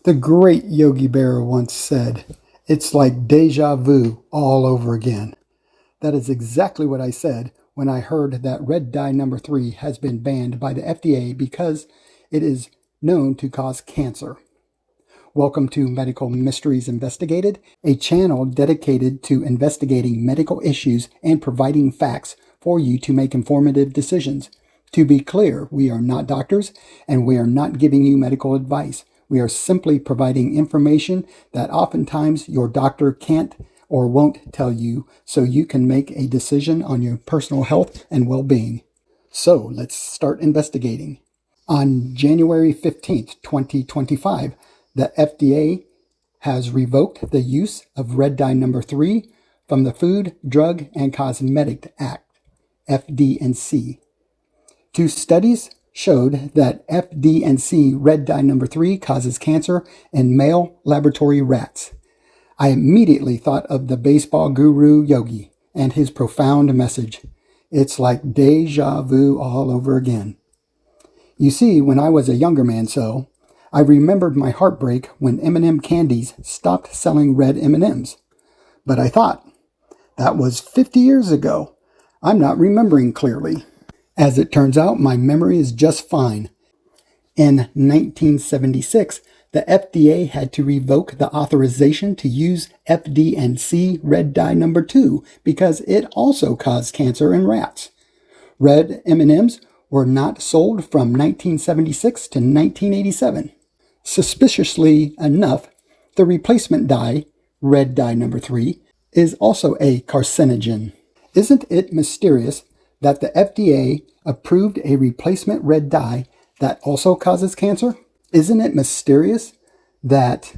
The great Yogi Berra once said, "It's like deja vu all over again." That is exactly what I said when I heard that red dye number 3 has been banned by the FDA because it is known to cause cancer. Welcome to Medical Mysteries Investigated, a channel dedicated to investigating medical issues and providing facts for you to make informative decisions. To be clear, we are not doctors and we are not giving you medical advice. We are simply providing information that oftentimes your doctor can't or won't tell you so you can make a decision on your personal health and well-being. So let's start investigating. On January 15th, 2025, the FDA has revoked the use of red dye number 3 from the Food, Drug, and Cosmetic Act, FD&C. Two studies showed that FD&C Red Dye Number 3 causes cancer in male laboratory rats. I immediately thought of the baseball guru Yogi and his profound message. It's like deja vu all over again. You see, when I was a younger man, I remembered my heartbreak when M&M candies stopped selling red M&Ms. But I thought, that was 50 years ago. I'm not remembering clearly. As it turns out, my memory is just fine. In 1976, the FDA had to revoke the authorization to use FD&C Red Dye Number 2 because it also caused cancer in rats. Red M&Ms were not sold from 1976 to 1987. Suspiciously enough, the replacement dye, Red Dye Number 3, is also a carcinogen. Isn't it mysterious that the FDA approved a replacement red dye that also causes cancer? Isn't it mysterious that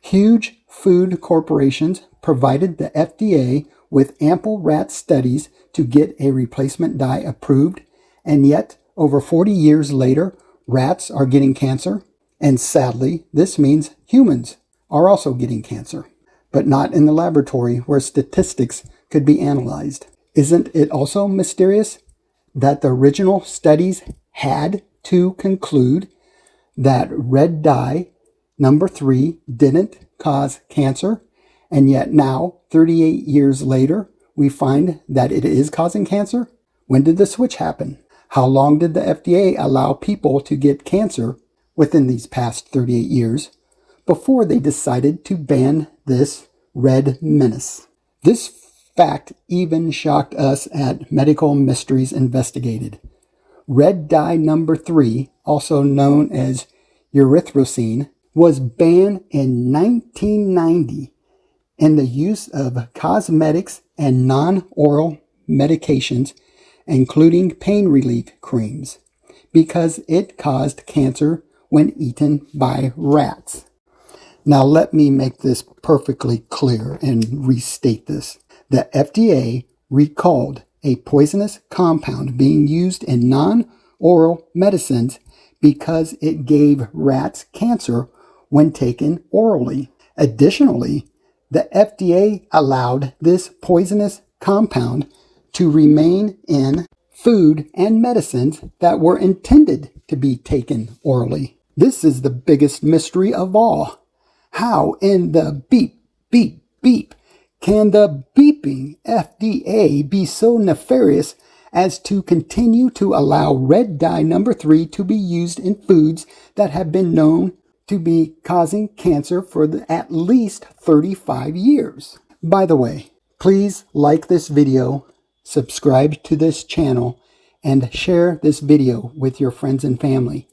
huge food corporations provided the FDA with ample rat studies to get a replacement dye approved, and yet over 40 years later, rats are getting cancer? And sadly, this means humans are also getting cancer, but not in the laboratory where statistics could be analyzed. Isn't it also mysterious that the original studies had to conclude that red dye number 3 didn't cause cancer, and yet now, 38 years later, we find that it is causing cancer? When did the switch happen? How long did the FDA allow people to get cancer within these past 38 years before they decided to ban this red menace? This fact even shocked us at Medical Mysteries Investigated. Red dye number 3, also known as erythrocin, was banned in 1990 in the use of cosmetics and non-oral medications, including pain relief creams, because it caused cancer when eaten by rats. Now let me make this perfectly clear and restate this. The FDA recalled a poisonous compound being used in non-oral medicines because it gave rats cancer when taken orally. Additionally, the FDA allowed this poisonous compound to remain in food and medicines that were intended to be taken orally. This is the biggest mystery of all. How in the beep, beep, beep can the beeping FDA be so nefarious as to continue to allow red dye number 3 to be used in foods that have been known to be causing cancer for at least 35 years? By the way, please like this video, subscribe to this channel, and share this video with your friends and family.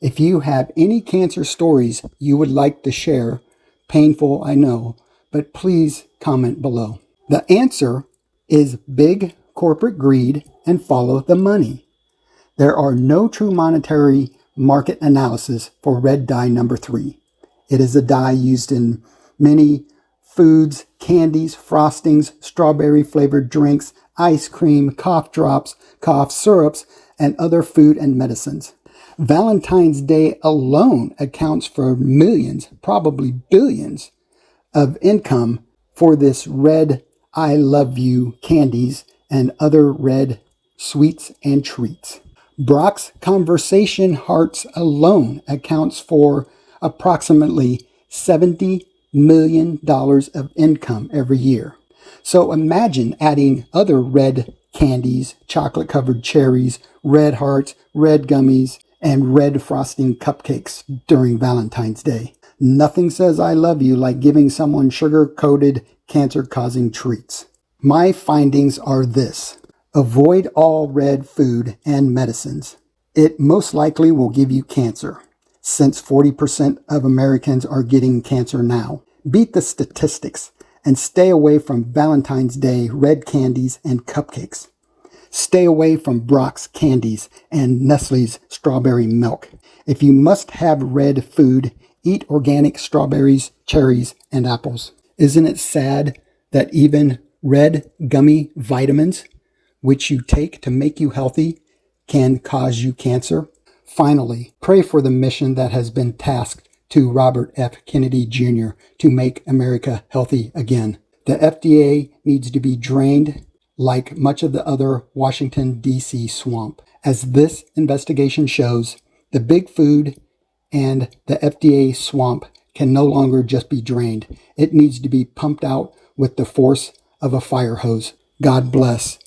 If you have any cancer stories you would like to share, painful, I know, but please comment below. The answer is big corporate greed and follow the money. There are no true monetary market analysis for red dye number 3. It is a dye used in many foods, candies, frostings, strawberry flavored drinks, ice cream, cough drops, cough syrups, and other food and medicines. Valentine's Day alone accounts for millions, probably billions, of income for this red I love you candies and other red sweets and treats. Brock's Conversation Hearts alone accounts for approximately $70 million of income every year. So imagine adding other red candies, chocolate-covered cherries, red hearts, red gummies, and red frosting cupcakes during Valentine's Day. Nothing says I love you like giving someone sugar-coated, cancer-causing treats. My findings are this. Avoid all red food and medicines. It most likely will give you cancer, since 40% of Americans are getting cancer now. Beat the statistics and stay away from Valentine's Day red candies and cupcakes. Stay away from Brock's candies and Nestle's strawberry milk. If you must have red food, eat organic strawberries, cherries, and apples. Isn't it sad that even red gummy vitamins, which you take to make you healthy, can cause you cancer? Finally, pray for the mission that has been tasked to Robert F. Kennedy Jr. to make America healthy again. The FDA needs to be drained like much of the other Washington, D.C. swamp. As this investigation shows, the big food and the FDA swamp can no longer just be drained. It needs to be pumped out with the force of a fire hose. God bless.